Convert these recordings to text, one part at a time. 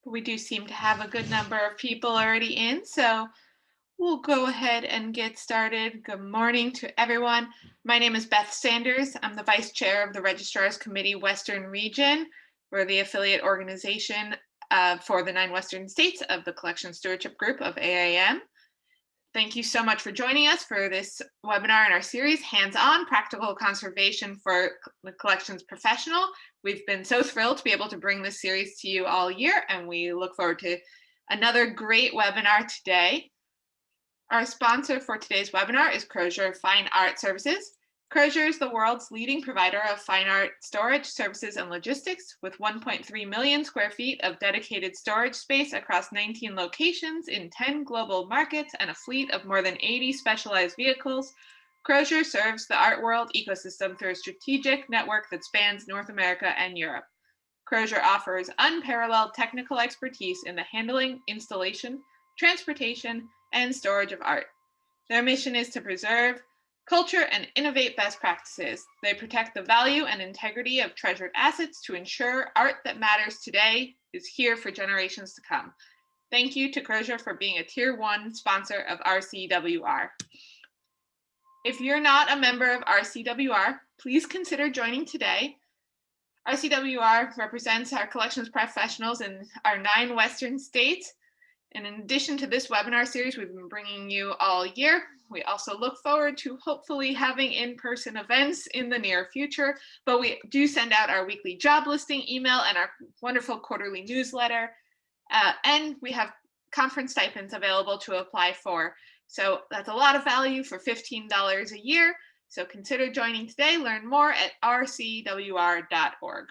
We do seem to have a good number of people already in, so we'll go ahead and get started. Good morning to everyone. My name is Beth Sanders. I'm the Vice Chair of the Registrar's Committee Western Region. We're the affiliate organization for the 9 Western states of the Collection Stewardship Group of AAM. Thank you so much for joining us for this webinar in our series, Hands-On Practical Conservation for the Collections Professional. We've been so thrilled to be able to bring this series to you all year, and we look forward to another great webinar today. Our sponsor for today's webinar is Corrosion Fine Art Services. Corrosion is the world's leading provider of fine art storage, services, and logistics, with 1.3 million square feet of dedicated storage space across 19 locations in 10 global markets and a fleet of more than 80 specialized vehicles. Corrosion serves the art world ecosystem through a strategic network that spans North America and Europe. Corrosion offers unparalleled technical expertise in the handling, installation, transportation, and storage of art. Their mission is to preserve culture and innovate best practices. They protect the value and integrity of treasured assets to ensure art that matters today is here for generations to come. Thank you to Corrosion for being a Tier 1 sponsor of RCWR. If you're not a member of RCWR, please consider joining today. RCWR represents our collections professionals in our 9 Western states. And in addition to this webinar series we've been bringing you all year, we also look forward to hopefully having in-person events in the near future, but we do send out our weekly job listing email and our wonderful quarterly newsletter, and we have conference stipends available to apply for. So that's a lot of value for $15 a year. So consider joining today. Learn more at rcwr.org.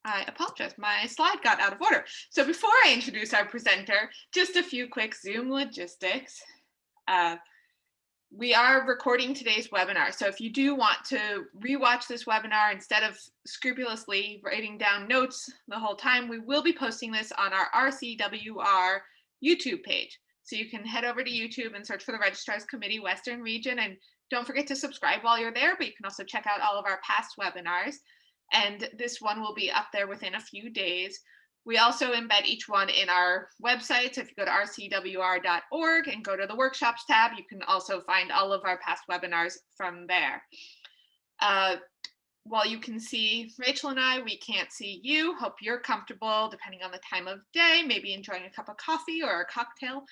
I apologize, my slide got out of order. So before I introduce our presenter, just a few quick Zoom logistics. We are recording today's webinar. So if you do want to rewatch this webinar instead of scrupulously writing down notes the whole time, we will be posting this on our RCWR YouTube page. So you can head over to YouTube and search for the Registrar's Committee Western Region, and don't forget to subscribe while you're there, but you can also check out all of our past webinars. And this one will be up there within a few days. We also embed each one in our website. So if you go to rcwr.org and go to the workshops tab, you can also find all of our past webinars from there. While you can see Rachel and I, we can't see you. Hope you're comfortable, depending on the time of day, maybe enjoying a cup of coffee or a cocktail.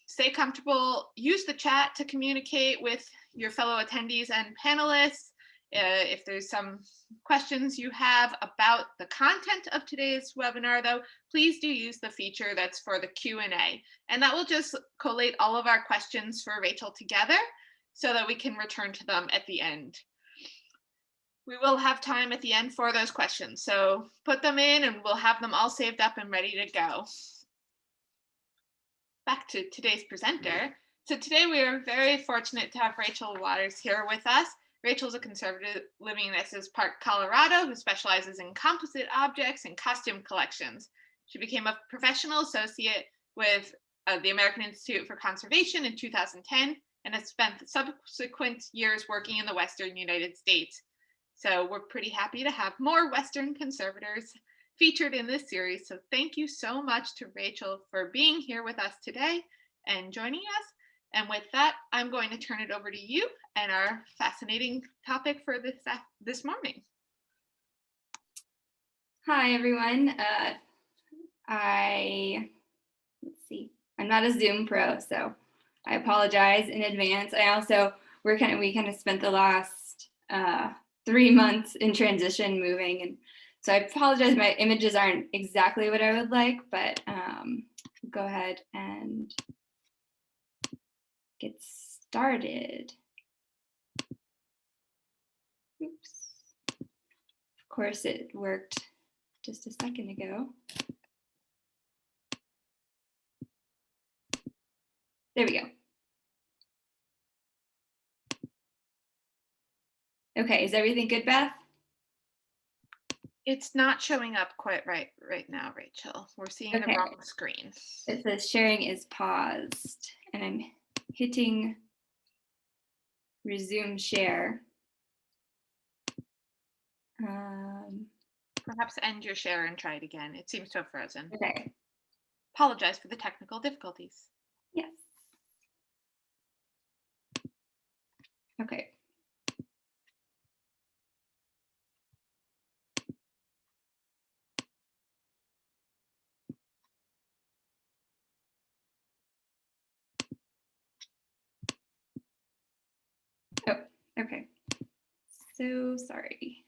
Stay comfortable. Use the chat to communicate with your fellow attendees and panelists. If there's some questions you have about the content of today's webinar, though, please do use the feature that's for the Q&A. And that will just collate all of our questions for Rachel together so that we can return to them at the end. We will have time at the end for those questions. So put them in and we'll have them all saved up and ready to go. Back to today's presenter. So today we are very fortunate to have Rachel Waters here with us. Rachel's a conservative living in Estes Park, Colorado, who specializes in composite objects and costume collections. She became a professional associate with the American Institute for Conservation in 2010 and has spent the subsequent years working in the Western United States. So we're pretty happy to have more Western conservators featured in this series. So thank you so much to Rachel for being here with us today and joining us. And with that, I'm going to turn it over to you and our fascinating topic for this morning. Hi, everyone. I'm not a Zoom pro, so I apologize in advance. We kind of spent the last 3 months in transition moving, and so I apologize. My images aren't exactly what I would like, but go ahead and get started. Oops. Of course, it worked just a second ago. There we go. Okay, is everything good, Beth? It's not showing up quite right now, Rachel. We're seeing the wrong screen. It says sharing is paused, and I'm hitting resume share. Perhaps end your share and try it again. It seems to have frozen. Okay. Apologize for the technical difficulties. Yes. Okay. Oh, okay. So sorry.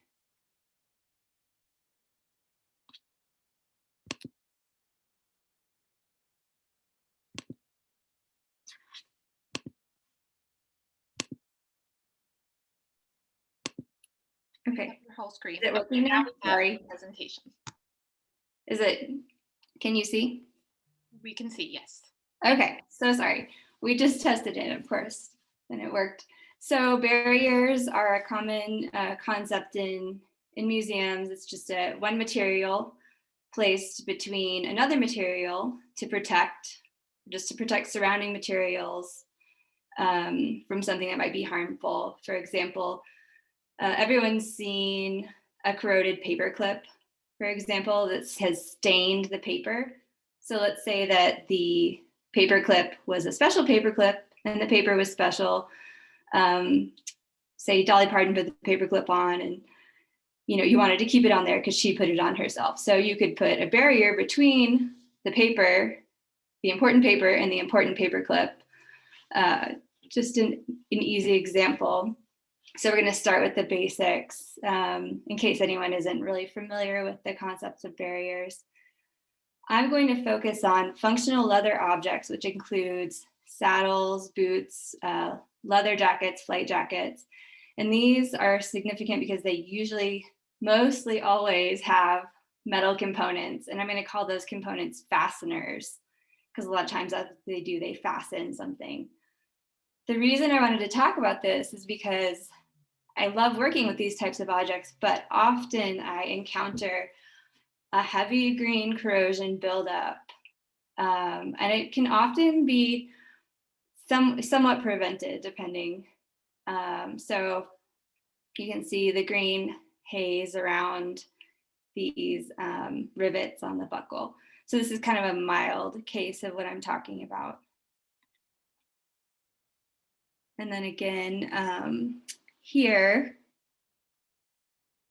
Okay. Your whole screen. Is it Okay, working now? now we have Sorry. the presentation. Is it, can you see? We can see, yes. Okay, so sorry. We just tested it, of course, and it worked. So barriers are a common concept in museums. It's just one material placed between another material to protect, just to protect surrounding materials from something that might be harmful. For example, everyone's seen a corroded paper clip, for example, that has stained the paper. So let's say that the paper clip was a special paper clip and the paper was special. Say Dolly Parton put the paper clip on and you wanted to keep it on there because she put it on herself. So you could put a barrier between the paper, the important paper, and the important paper clip. Just an easy example. So we're going to start with the basics in case anyone isn't really familiar with the concepts of barriers. I'm going to focus on functional leather objects, which includes saddles, boots, leather jackets, flight jackets. And these are significant because they usually, mostly always have metal components. And I'm going to call those components fasteners because a lot of times that's what they do, they fasten something. The reason I wanted to talk about this is because I love working with these types of objects, but often I encounter a heavy green corrosion buildup. And it can often be somewhat prevented depending. So you can see the green haze around these rivets on the buckle. So this is kind of a mild case of what I'm talking about. And then again, here,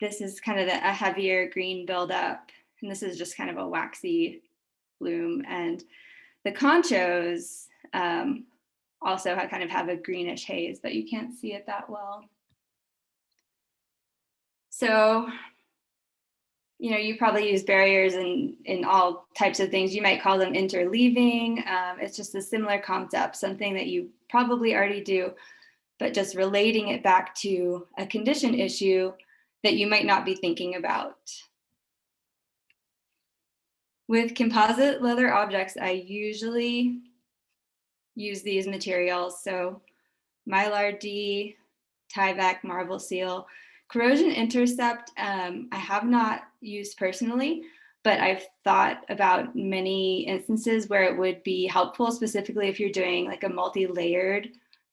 this is kind of a heavier green buildup. And this is just kind of a waxy bloom. And the conchos also kind of have a greenish haze, but you can't see it that well. So, you probably use barriers in all types of things. You might call them interleaving. It's just a similar concept, something that you probably already do, but just relating it back to a condition issue that you might not be thinking about. With composite leather objects, I usually use these materials. So Mylar D, Tyvek, Marble Seal. Corrosion Intercept, I have not used personally, but I've thought about many instances where it would be helpful, specifically if you're doing like a multi-layered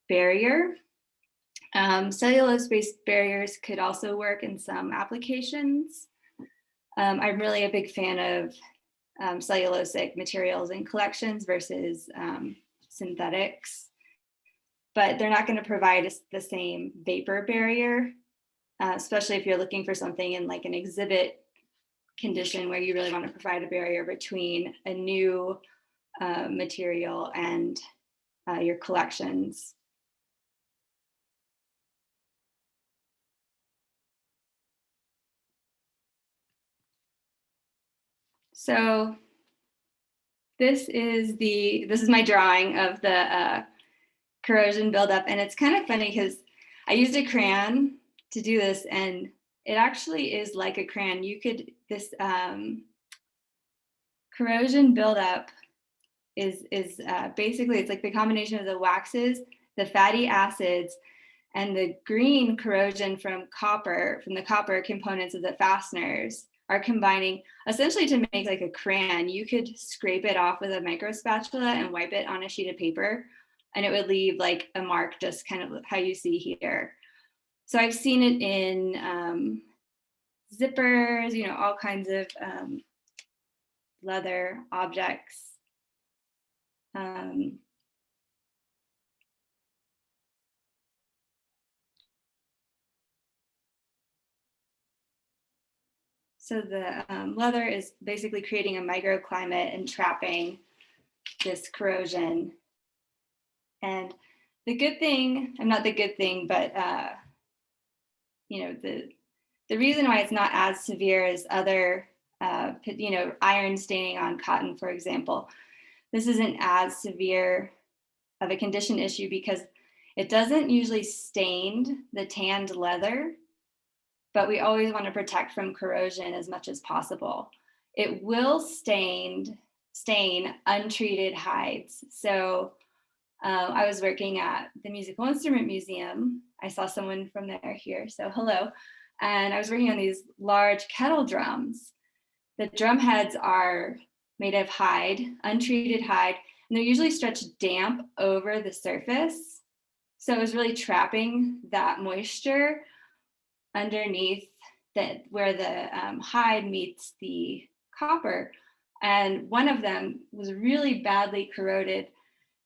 barrier. Cellulose-based barriers could also work in some applications. I'm really a big fan of cellulosic materials in collections versus synthetics, but they're not going to provide the same vapor barrier, especially if you're looking for something in like an exhibit condition where you really want to provide a barrier between a new material and your collections. So this is my drawing of the corrosion buildup, and it's kind of funny because I used a crayon to do this, and it actually is like a crayon. This corrosion buildup is basically, it's like the combination of the waxes, the fatty acids, and the green corrosion from the copper components of the fasteners are combining essentially to make like a crayon. You could scrape it off with a micro spatula and wipe it on a sheet of paper, and it would leave like a mark, just kind of how you see here. So I've seen it in zippers, you know, all kinds of leather objects. So the leather is basically creating a microclimate and trapping this corrosion. And the good thing, not the good thing, but you know, the reason why it's not as severe as other, you know, iron staining on cotton, for example, this isn't as severe of a condition issue because it doesn't usually stain the tanned leather, but we always want to protect from corrosion as much as possible. It will stain untreated hides. So I was working at the Musical Instrument Museum. I saw someone from there here, so hello. And I was working on these large kettle drums. The drum heads are made of hide, untreated hide, and they're usually stretched damp over the surface. So it was really trapping that moisture underneath where the hide meets the copper. And one of them was really badly corroded.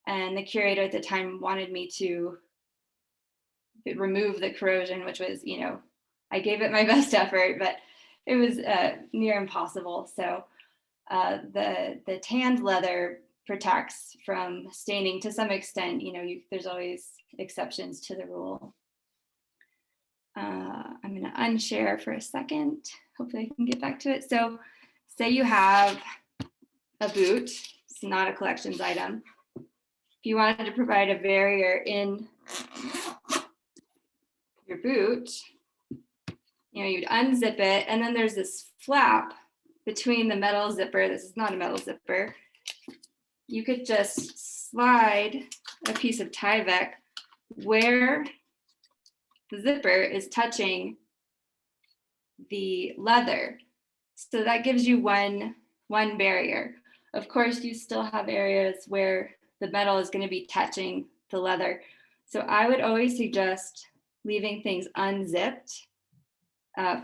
And the curator at the time wanted me to remove the corrosion, which was, you know, I gave it my best effort, but it was near impossible. So the tanned leather protects from staining to some extent. You know, there's always exceptions to the rule. I'm going to unshare for a second. Hopefully I can get back to it. So say you have a boot. It's not a collections item. If you wanted to provide a barrier in your boot, you know, you'd unzip it, and then there's this flap between the metal zipper. This is not a metal zipper. You could just slide a piece of Tyvek where the zipper is touching the leather. So that gives you one barrier. Of course, you still have areas where the metal is going to be touching the leather. So I would always suggest leaving things unzipped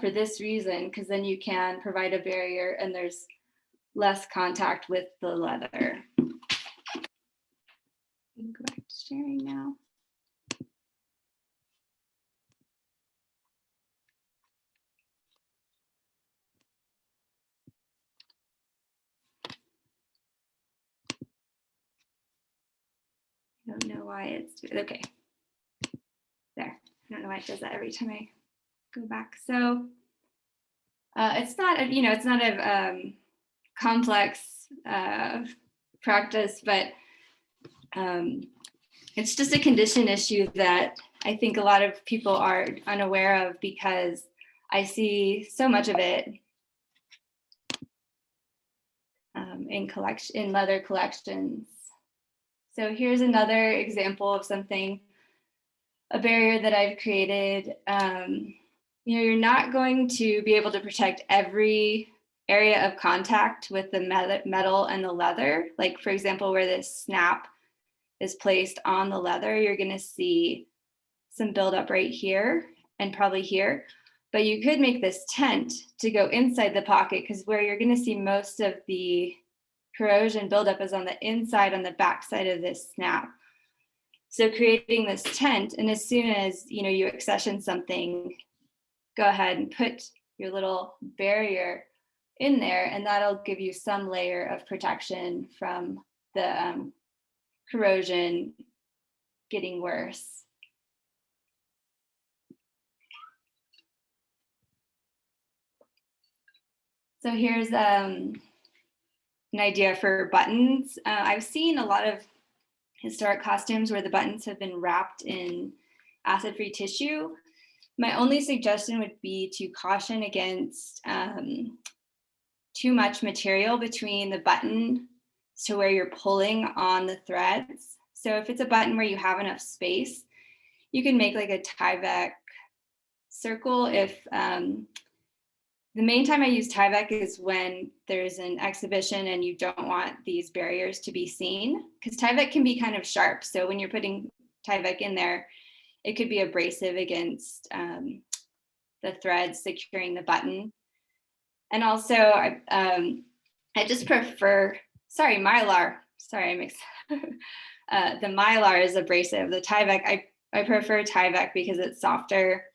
for this reason, because then you can provide a barrier and there's less contact with the leather. I can go back to sharing now. I don't know why it's okay. There. I don't know why it does that every time I go back. So it's not, you know, it's not a complex practice, but it's just a condition issue that I think a lot of people are unaware of, because I see so much of it in leather collections. So here's another example of something, a barrier that I've created. You know, you're not going to be able to protect every area of contact with the metal and the leather. Like, for example, where this snap is placed on the leather, you're going to see some buildup right here and probably here. But you could make this tent to go inside the pocket, because where you're going to see most of the corrosion buildup is on the inside, on the back side of this snap. So creating this tent, and as soon as, you know, you accession something, go ahead and put your little barrier in there, and that'll give you some layer of protection from the corrosion getting worse. So here's an idea for buttons. I've seen a lot of historic costumes where the buttons have been wrapped in acid-free tissue. My only suggestion would be to caution against too much material between the button to where you're pulling on the threads. So if it's a button where you have enough space, you can make like a Tyvek circle. If the main time I use Tyvek is when there's an exhibition and you don't want these barriers to be seen, because Tyvek can be kind of sharp. So when you're putting Tyvek in there, it could be abrasive against the threads securing the button. And also, I just prefer, Mylar. Sorry, I mixed. The Mylar is abrasive. The Tyvek, I prefer Tyvek because it's softer,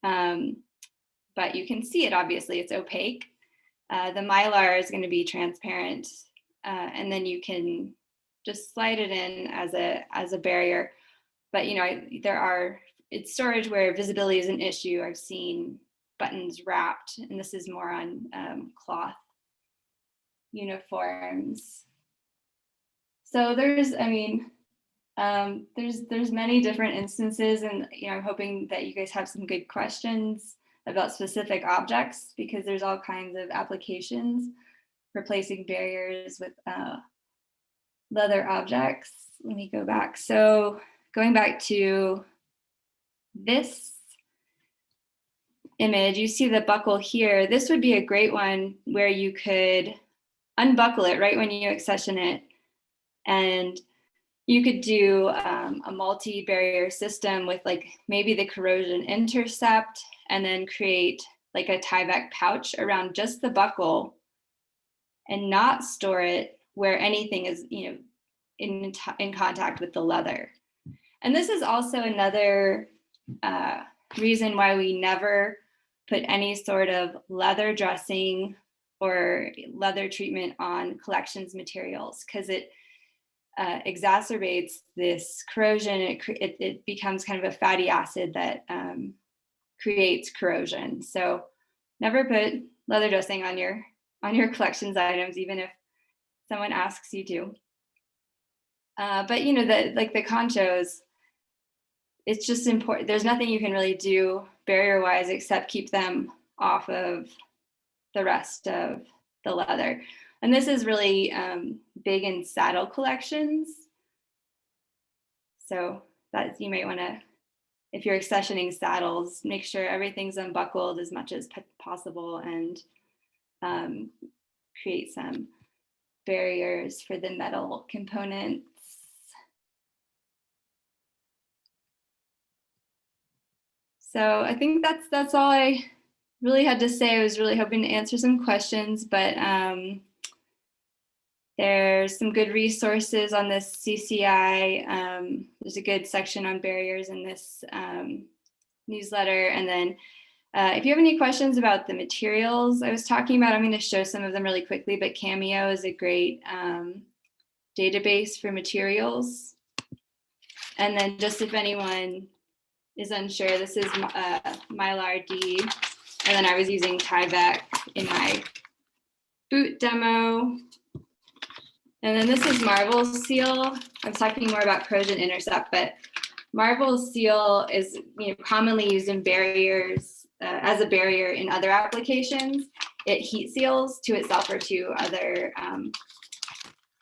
but you can see it, obviously, it's opaque. The Mylar is going to be transparent, and then you can just slide it in as a barrier. But it's storage where visibility is an issue. I've seen buttons wrapped, and this is more on cloth uniforms. So there's many different instances, and I'm hoping that you guys have some good questions about specific objects, because there's all kinds of applications for placing barriers with leather objects. Let me go back. So going back to this image, you see the buckle here. This would be a great one where you could unbuckle it right when you accession it, and you could do a multi-barrier system with maybe the corrosion intercept, and then create like a Tyvek pouch around just the buckle, and not store it where anything is in contact with the leather. And this is also another reason why we never put any sort of leather dressing or leather treatment on collections materials, because it exacerbates this corrosion. It becomes kind of a fatty acid that creates corrosion. So never put leather dressing on your collections items, even if someone asks you to. But the conchos, it's just important. There's nothing you can really do barrier-wise except keep them off of the rest of the leather. And this is really big in saddle collections. So that you might want to, if you're accessioning saddles, make sure everything's unbuckled as much as possible, and create some barriers for the metal components. So I think that's all I really had to say. I was really hoping to answer some questions, but there's some good resources on this CCI. There's a good section on barriers in this newsletter. And then if you have any questions about the materials I was talking about, I'm going to show some of them really quickly, but Cameo is a great database for materials. And then just if anyone is unsure, this is Mylar D. And then I was using Tyvek in my boot demo. And then this is Marble Seal. I was talking more about corrosion intercept, but Marble Seal is commonly used in barriers as a barrier in other applications. It heat seals to itself or to other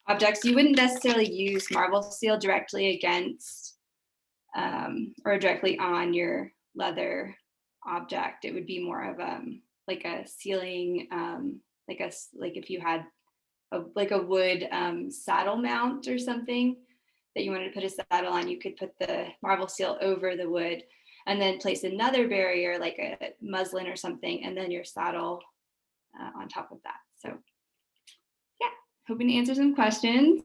objects. You wouldn't necessarily use Marble Seal directly against or directly on your leather object. It would be more of like a sealing, like if you had a wood saddle mount or something that you wanted to put a saddle on, you could put the Marble Seal over the wood and then place another barrier like a muslin or something, and then your saddle on top of that. So yeah, hoping to answer some questions.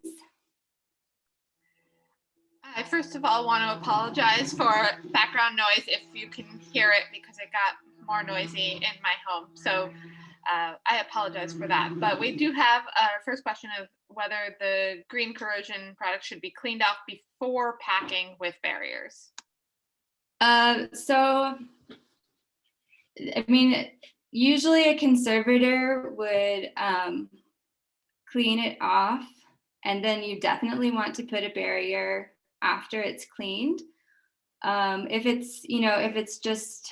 I first of all want to apologize for background noise if you can hear it, because it got more noisy in my home. So I apologize for that. But we do have our first question of whether the green corrosion product should be cleaned off before packing with barriers. So, I mean, usually a conservator would clean it off, and then you definitely want to put a barrier after it's cleaned. If it's just,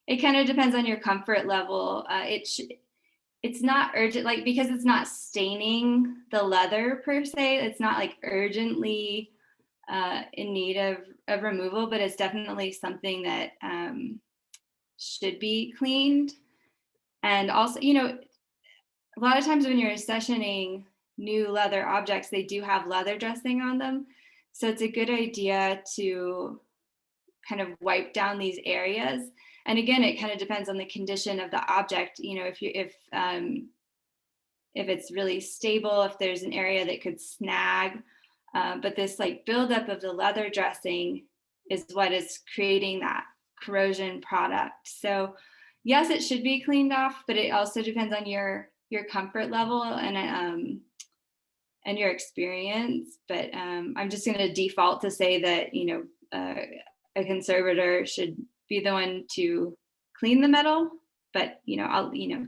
it kind of depends on your comfort level. It's not urgent, because it's not staining the leather per se. It's not urgently in need of removal, but it's definitely something that should be cleaned. And also, a lot of times when you're accessioning new leather objects, they do have leather dressing on them. So it's a good idea to kind of wipe down these areas. And again, it kind of depends on the condition of the object. You know, if it's really stable, if there's an area that could snag, but this like buildup of the leather dressing is what is creating that corrosion product. So yes, it should be cleaned off, but it also depends on your comfort level and your experience. But I'm just going to default to say that, you know, a conservator should be the one to clean the metal, but, you know, I'll, you know,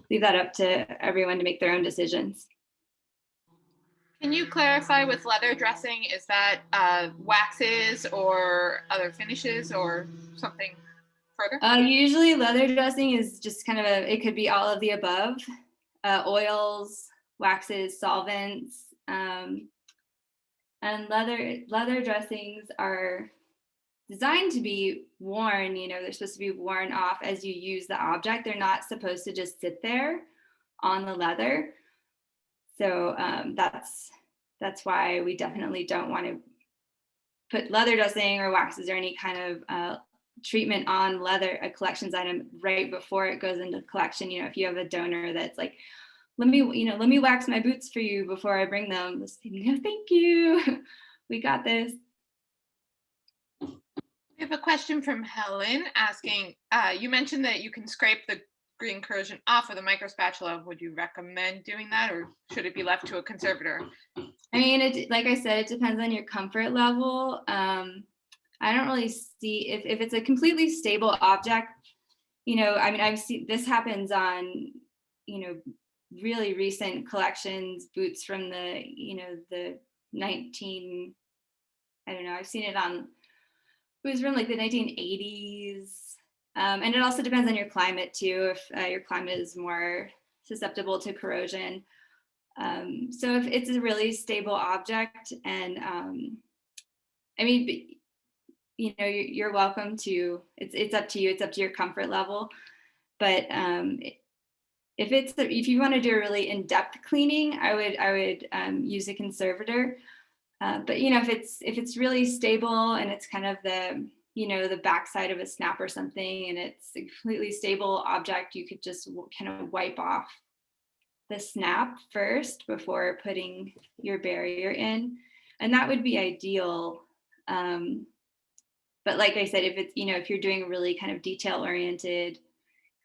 leave that up to everyone to make their own decisions. Can you clarify with leather dressing, is that waxes or other finishes or something further? Usually leather dressing is just kind of it could be all of the above, oils, waxes, solvents, and leather dressings are designed to be worn. You know, they're supposed to be worn off as you use the object. They're not supposed to just sit there on the leather. So that's why we definitely don't want to put leather dressing or waxes or any kind of treatment on leather, a collections item, right before it goes into collection. You know, if you have a donor that's like, let me wax my boots for you before I bring them, just say, no, thank you. We got this. We have a question from Helen asking, you mentioned that you can scrape the green corrosion off with a micro spatula. Would you recommend doing that, or should it be left to a conservator? I mean, like I said, it depends on your comfort level. I don't really see if it's a completely stable object, you know, I mean, I've seen this happens on, you know, really recent collections, boots from the, you know, the I've seen it on, it was from like the 1980s. And it also depends on your climate too, if your climate is more susceptible to corrosion. So if it's a really stable object and, I mean, you know, you're welcome to, it's up to you, it's up to your comfort level. But if you want to do a really in-depth cleaning, I would use a conservator. But you know, if it's really stable and it's kind of the, you know, the backside of a snap or something, and it's a completely stable object, you could just kind of wipe off the snap first before putting your barrier in, and that would be ideal. But like I said, if it's, you know, if you're doing a really kind of detail-oriented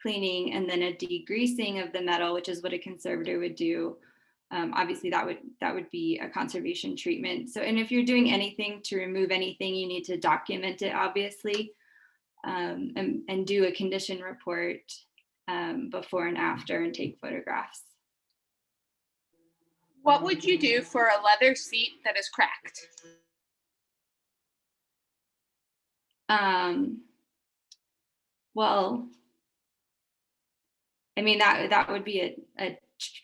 cleaning and then a degreasing of the metal, which is what a conservator would do, obviously that would be a conservation treatment. So, and if you're doing anything to remove anything, you need to document it, obviously, and do a condition report before and after and take photographs. What would you do for a leather seat that is cracked? Well, I mean, that would be a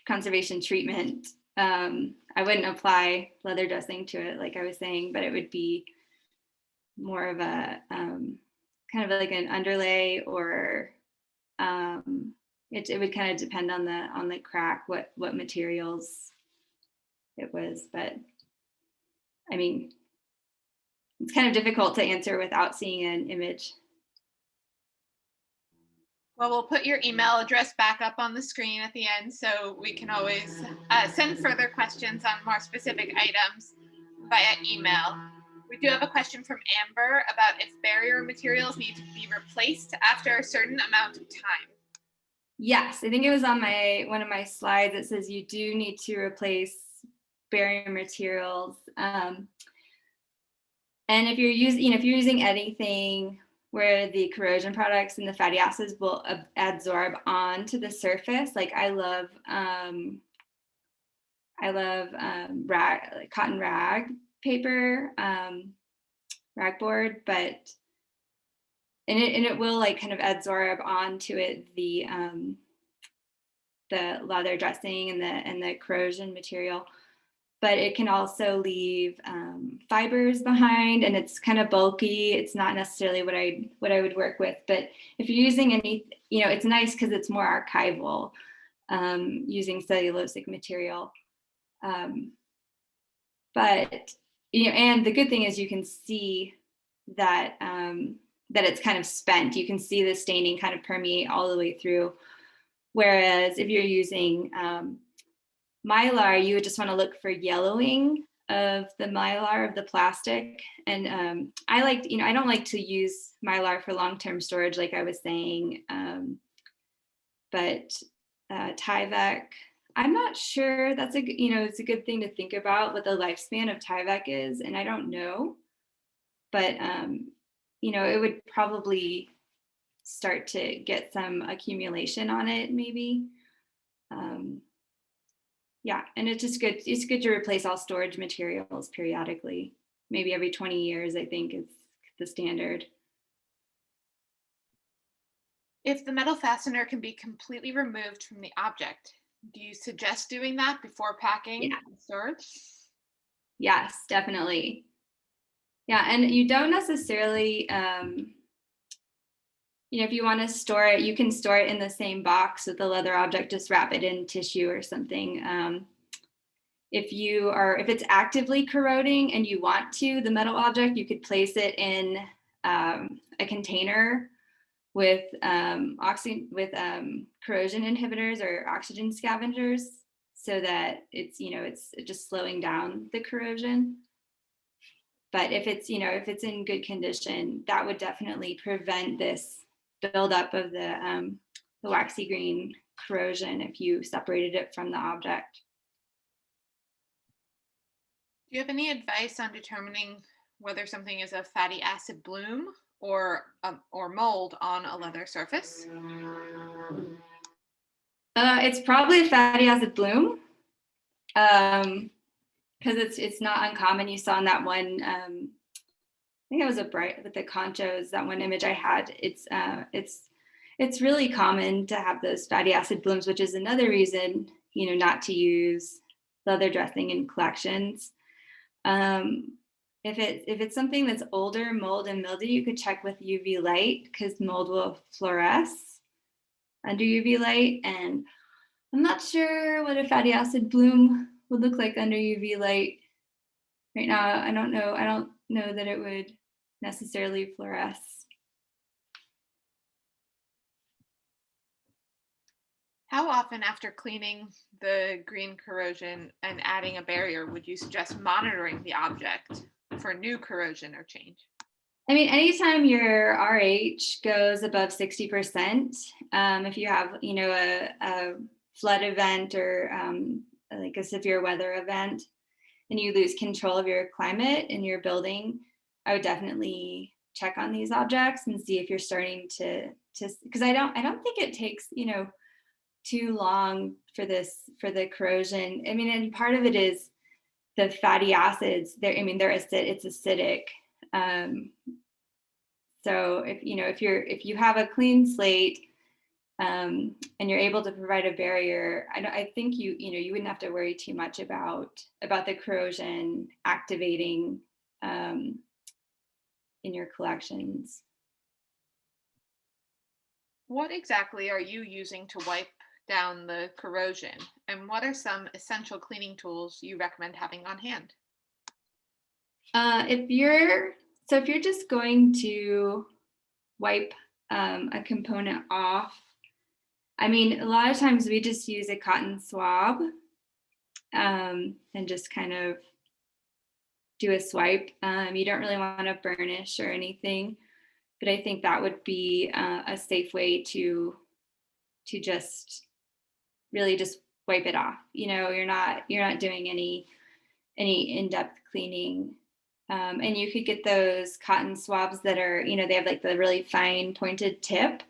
conservation treatment. I wouldn't apply leather dressing to it, like I was saying, but it would be more of a kind of like an underlay, or it would kind of depend on the crack, what materials it was. But I mean, it's kind of difficult to answer without seeing an image. Well, we'll put your email address back up on the screen at the end, so we can always send further questions on more specific items via email. We do have a question from Amber about if barrier materials need to be replaced after a certain amount of time. Yes, I think it was on one of my slides. It says you do need to replace barrier materials. And if you're using anything where the corrosion products and the fatty acids will absorb onto the surface, like I love cotton rag paper, ragboard, but and it will like kind of absorb onto it the leather dressing and the corrosion material. But it can also leave fibers behind, and it's kind of bulky. It's not necessarily what I would work with. But if you're using any, you know, it's nice because it's more archival, using cellulosic material. But you know, and the good thing is you can see that that it's kind of spent. You can see the staining kind of permeate all the way through. Whereas if you're using Mylar, you would just want to look for yellowing of the Mylar, of the plastic. And I don't like to use Mylar for long-term storage, like I was saying, but Tyvek, I'm not sure. That's it's a good thing to think about what the lifespan of Tyvek is, and I don't know, but it would probably start to get some accumulation on it, maybe. Yeah, and it's good to replace all storage materials periodically. Maybe every 20 years, I think, is the standard. If the metal fastener can be completely removed from the object, do you suggest doing that before packing and storage? Yes, definitely. Yeah, and you don't necessarily, if you want to store it, you can store it in the same box with the leather object, just wrap it in tissue or something. If it's actively corroding and you want to, the metal object, you could place it in a container with corrosion inhibitors or oxygen scavengers, so that it's just slowing down the corrosion. But if it's in good condition, that would definitely prevent this buildup of the waxy green corrosion if you separated it from the object. Do you have any advice on determining whether something is a fatty acid bloom or mold on a leather surface? It's probably a fatty acid bloom, because it's not uncommon. You saw in that one, I think it was with the conchos, that one image I had. It's really common to have those fatty acid blooms, which is another reason not to use leather dressing in collections. If it's something that's older, mold and mildew, you could check with UV light, because mold will fluoresce under UV light. And I'm not sure what a fatty acid bloom would look like under UV light right now. I don't know that it would necessarily fluoresce. How often after cleaning the green corrosion and adding a barrier would you suggest monitoring the object for new corrosion or change? I mean, anytime your RH goes above 60%, if you have, a flood event or like a severe weather event, and you lose control of your climate in your building, I would definitely check on these objects and see if you're starting to because I don't think it takes, too long for the corrosion. I mean, and part of it is the fatty acids. It's acidic. So if you have a clean slate, and you're able to provide a barrier, I think you wouldn't have to worry too much about the corrosion activating in your collections. What exactly are you using to wipe down the corrosion, and what are some essential cleaning tools you recommend having on hand? If you're just going to wipe a component off, I mean, a lot of times we just use a cotton swab and just kind of do a swipe. You don't really want to burnish or anything, but I think that would be a safe way to just really just wipe it off. You're not doing any in-depth cleaning. And you could get those cotton swabs that are, they have like the really fine pointed tip,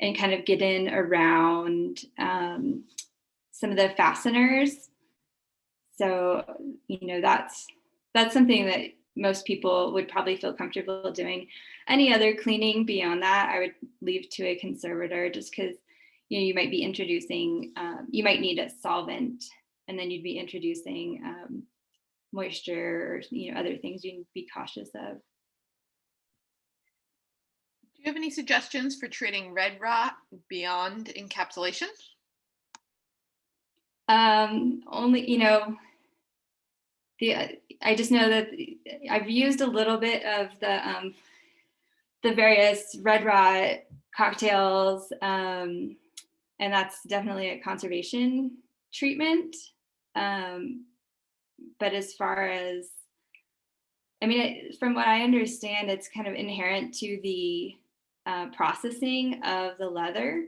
and kind of get in around some of the fasteners. So, that's something that most people would probably feel comfortable doing. Any other cleaning beyond that, I would leave to a conservator, just because, you might be introducing, you might need a solvent, and then you'd be introducing moisture or, other things you need to be cautious of. Do you have any suggestions for treating red rot beyond encapsulation? Only, I just know that I've used a little bit of the the various red rot cocktails, and that's definitely a conservation treatment. But as far as, I mean, from what I understand, it's kind of inherent to the processing of the leather.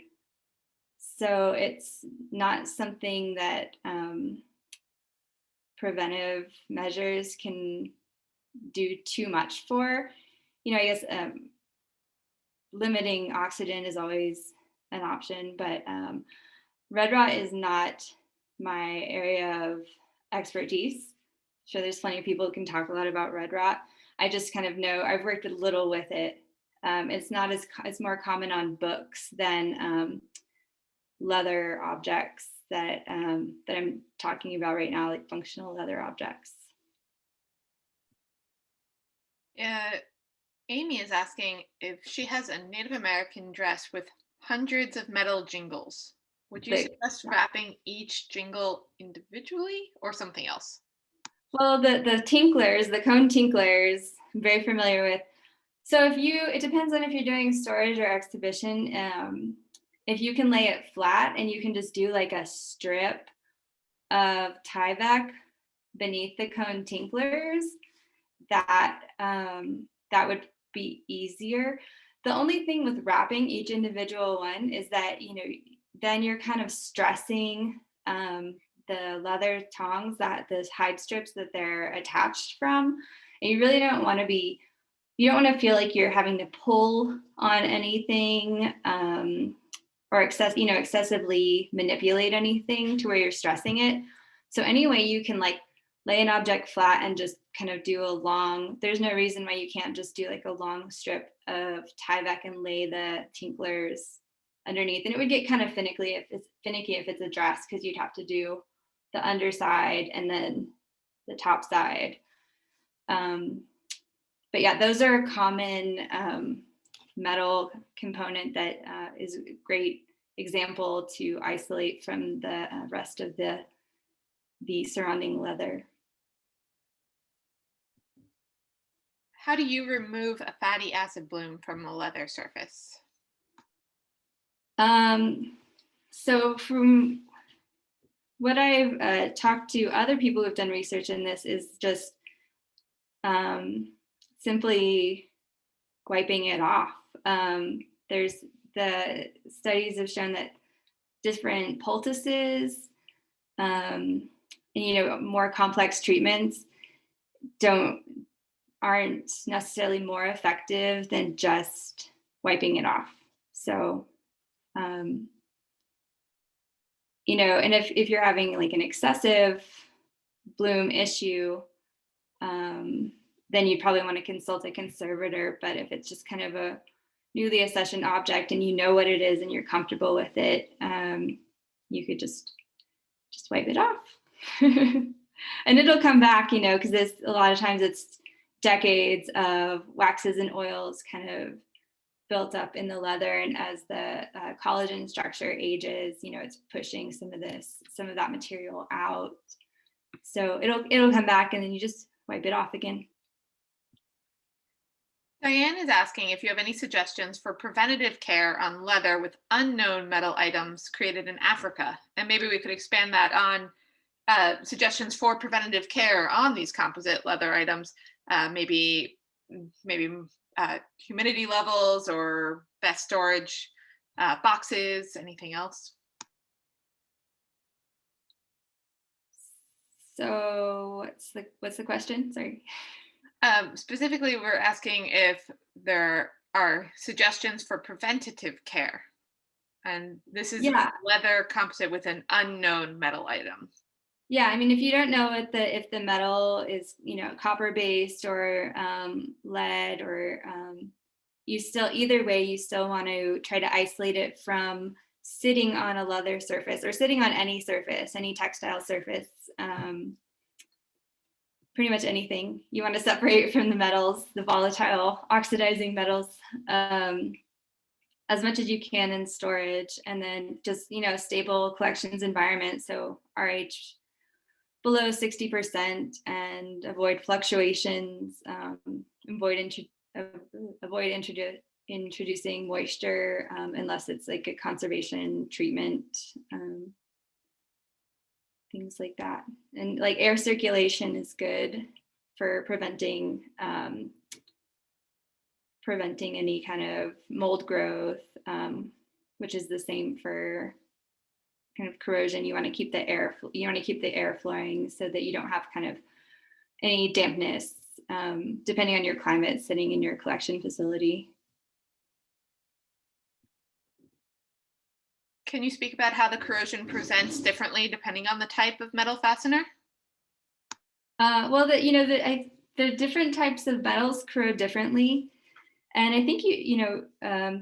So it's not something that preventive measures can do too much for. You know, I guess limiting oxygen is always an option, but red rot is not my area of expertise. Sure, there's plenty of people who can talk a lot about red rot. I just kind of know, I've worked a little with it. It's not as, it's more common on books than leather objects that that I'm talking about right now, like functional leather objects. Amy is asking if she has a Native American dress with hundreds of metal jingles. Would you suggest wrapping each jingle individually or something else? Well, the Tinklers, the cone Tinklers, I'm very familiar with. So if you, it depends on if you're doing storage or exhibition. If you can lay it flat and you can just do like a strip of Tyvek beneath the cone Tinklers, that that would be easier. The only thing with wrapping each individual one is that, you know, then you're kind of stressing the leather tongs, that those hide strips that they're attached from, and you really don't want to be, you don't want to feel like you're having to pull on anything or excessively manipulate anything to where you're stressing it. So anyway, you can like lay an object flat and just kind of do a long, there's no reason why you can't just do like a long strip of Tyvek and lay the Tinklers underneath. And it would get kind of finicky if it's a dress, because you'd have to do the underside and then the top side. But yeah, those are a common metal component that is a great example to isolate from the rest of the surrounding leather. How do you remove a fatty acid bloom from a leather surface? So from what I've talked to other people who've done research in this is just simply wiping it off. There's the studies have shown that different poultices and, you know, more complex treatments aren't necessarily more effective than just wiping it off. So, you know, and if you're having like an excessive bloom issue, then you probably want to consult a conservator. But if it's just kind of a newly accessioned object and you know what it is and you're comfortable with it, you could just wipe it off. And it'll come back, you know, because a lot of times it's decades of waxes and oils kind of built up in the leather, and as the collagen structure ages, you know, it's pushing some of that material out. So it'll come back, and then you just wipe it off again. Diane is asking if you have any suggestions for preventative care on leather with unknown metal items created in Africa, and maybe we could expand that on suggestions for preventative care on these composite leather items, maybe humidity levels or best storage boxes, anything else? So what's the question? Sorry. Specifically, we're asking if there are suggestions for preventative care. And this is leather composite with an unknown metal item. Yeah, I mean, if you don't know if the metal is, you know, copper based or lead, or either way, you still want to try to isolate it from sitting on a leather surface or sitting on any surface, any textile surface, pretty much anything. You want to separate from the metals, the volatile oxidizing metals, as much as you can in storage, and then just, you know, stable collections environment. So RH below 60% and avoid fluctuations, avoid avoid introducing moisture unless it's like a conservation treatment, things like that. And like air circulation is good for preventing any kind of mold growth, which is the same for kind of corrosion. You want to keep the air flowing so that you don't have kind of any dampness, depending on your climate, sitting in your collection facility. Can you speak about how the corrosion presents differently depending on the type of metal fastener? Well, the different types of metals corrode differently. And I think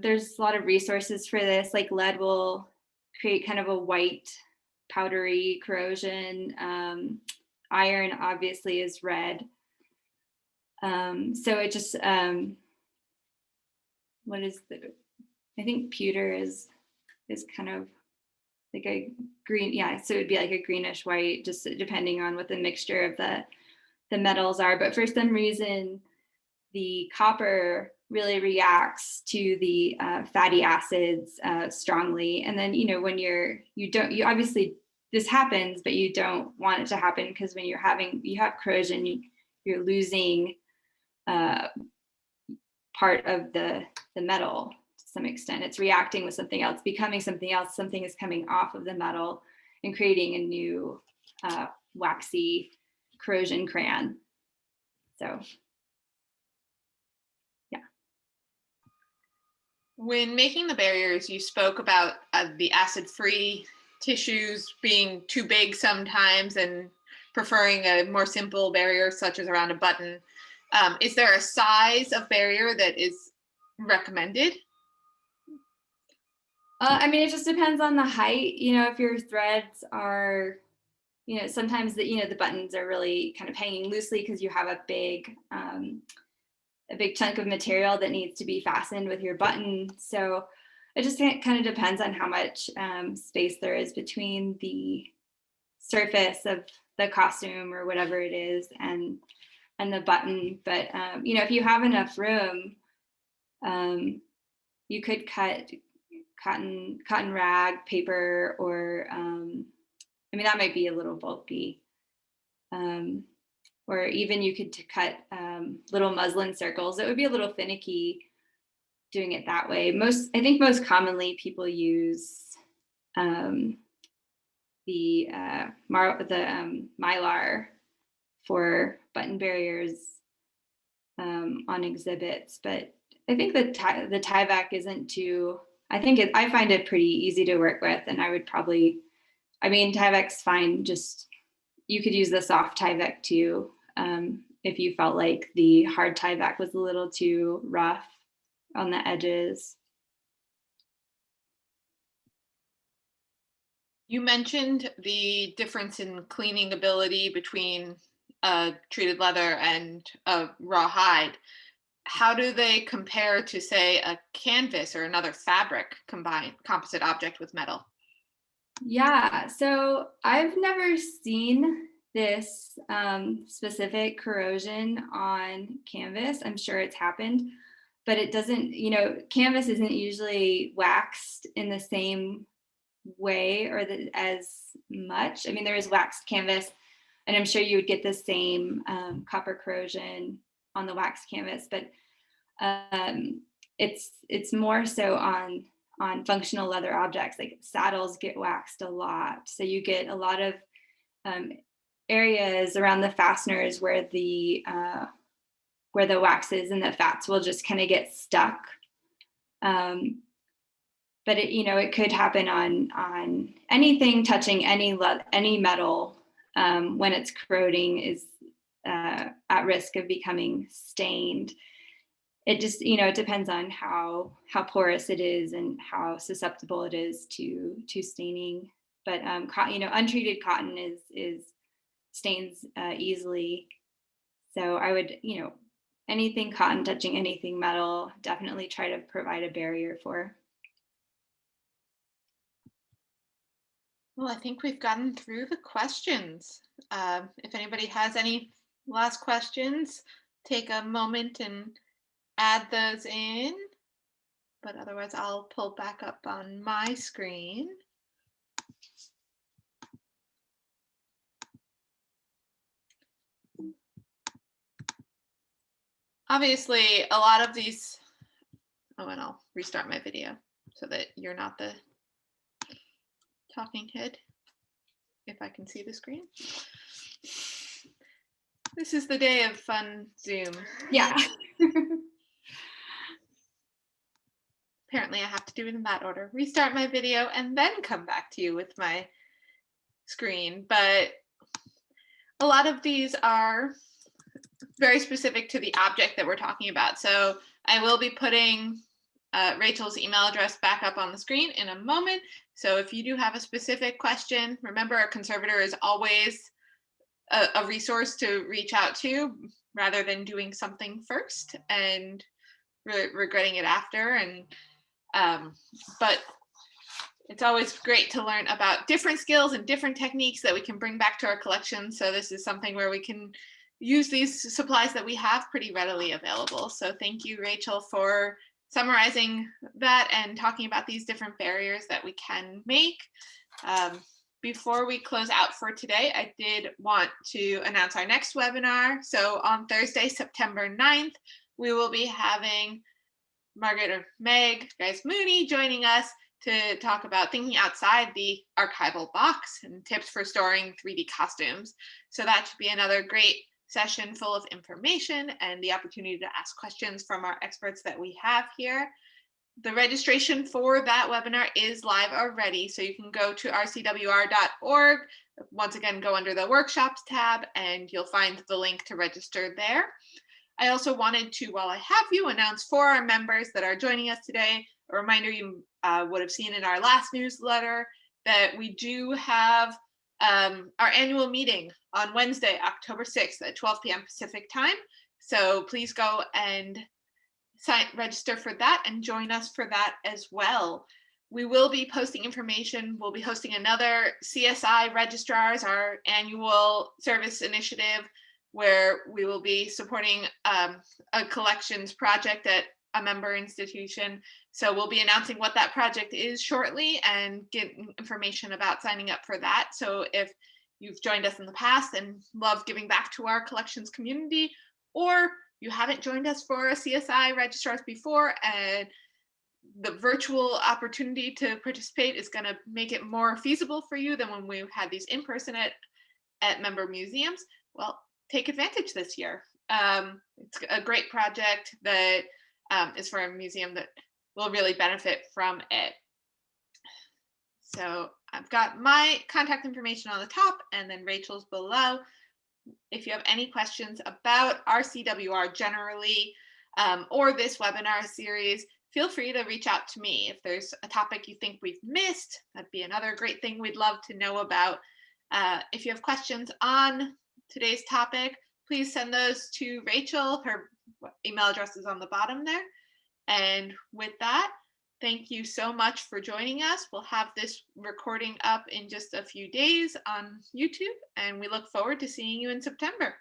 there's a lot of resources for this. Like lead will create kind of a white, powdery corrosion. Iron obviously is red. So it just, I think pewter is kind of like a green, yeah, so it'd be like a greenish white, just depending on what the mixture of the metals are. But for some reason, the copper really reacts to the fatty acids strongly. And then, when you obviously, this happens, but you don't want it to happen, because when you have corrosion, you're losing part of the metal to some extent. It's reacting with something else, becoming something else. Something is coming off of the metal and creating a new waxy corrosion crayon. So, yeah. When making the barriers, you spoke about the acid-free tissues being too big sometimes and preferring a more simple barrier, such as around a button. Is there a size of barrier that is recommended? It just depends on the height. If your threads are, sometimes the buttons are really kind of hanging loosely because you have a big chunk of material that needs to be fastened with your button. So it just kind of depends on how much space there is between the surface of the costume or whatever it is and the button. But if you have enough room, you could cut cotton rag, paper, or that might be a little bulky. Or even you could cut little muslin circles. It would be a little finicky doing it that way. I think most commonly people use the mylar for button barriers on exhibits, but I think the Tyvek isn't too. I find it pretty easy to work with, and I would probably. Tyvek's fine. Just you could use the soft Tyvek too, if you felt like the hard Tyvek was a little too rough on the edges. You mentioned the difference in cleaning ability between treated leather and raw hide. How do they compare to, say, a canvas or another fabric combined composite object with metal? Yeah, so I've never seen this specific corrosion on canvas. I'm sure it's happened, but it doesn't, canvas isn't usually waxed in the same way or as much. There is waxed canvas, and I'm sure you would get the same copper corrosion on the waxed canvas, but it's more so on functional leather objects. Like saddles get waxed a lot, so you get a lot of areas around the fasteners where the waxes and the fats will just kind of get stuck. But it could happen on anything touching any metal when it's corroding is at risk of becoming stained. It just, it depends on how porous it is and how susceptible it is to staining. But untreated cotton is stains easily. So I would, anything cotton touching anything metal, definitely try to provide a barrier for. Well, I think we've gotten through the questions. If anybody has any last questions, take a moment and add those in, but otherwise I'll pull back up on my screen. Obviously, a lot of these, oh, and I'll restart my video so that you're not the talking head, if I can see the screen. This is the day of fun Zoom. Yeah. Apparently I have to do it in that order. Restart my video and then come back to you with my screen. But a lot of these are very specific to the object that we're talking about. So I will be putting Rachel's email address back up on the screen in a moment. So if you do have a specific question, remember a conservator is always a resource to reach out to rather than doing something first and regretting it after. And but it's always great to learn about different skills and different techniques that we can bring back to our collection. So this is something where we can use these supplies that we have pretty readily available. So thank you, Rachel, for summarizing that and talking about these different barriers that we can make. Before we close out for today, I did want to announce our next webinar. So on Thursday, September 9th, we will be having Margaret or Meg Mooney joining us to talk about thinking outside the archival box and tips for storing 3D costumes. So that should be another great session full of information and the opportunity to ask questions from our experts that we have here. The registration for that webinar is live already, so you can go to rcwr.org. Once again, go under the workshops tab and you'll find the link to register there. I also wanted to, while I have you, announce for our members that are joining us today, a reminder you would have seen in our last newsletter that we do have our annual meeting on Wednesday, October 6th at 12 p.m. Pacific time. So please go and register for that and join us for that as well. We will be posting information. We'll be hosting another CSI Registrars, our annual service initiative, where we will be supporting a collections project at a member institution. So we'll be announcing what that project is shortly and getting information about signing up for that. So if you've joined us in the past and love giving back to our collections community, or you haven't joined us for a CSI Registrars before, and the virtual opportunity to participate is going to make it more feasible for you than when we had these in person at member museums, well, take advantage this year. It's a great project that is for a museum that will really benefit from it. So I've got my contact information on the top and then Rachel's below. If you have any questions about RCWR generally or this webinar series, feel free to reach out to me. If there's a topic you think we've missed, that'd be another great thing we'd love to know about. If you have questions on today's topic, please send those to Rachel. Her email address is on the bottom there. And with that, thank you so much for joining us. We'll have this recording up in just a few days on YouTube, and we look forward to seeing you in September.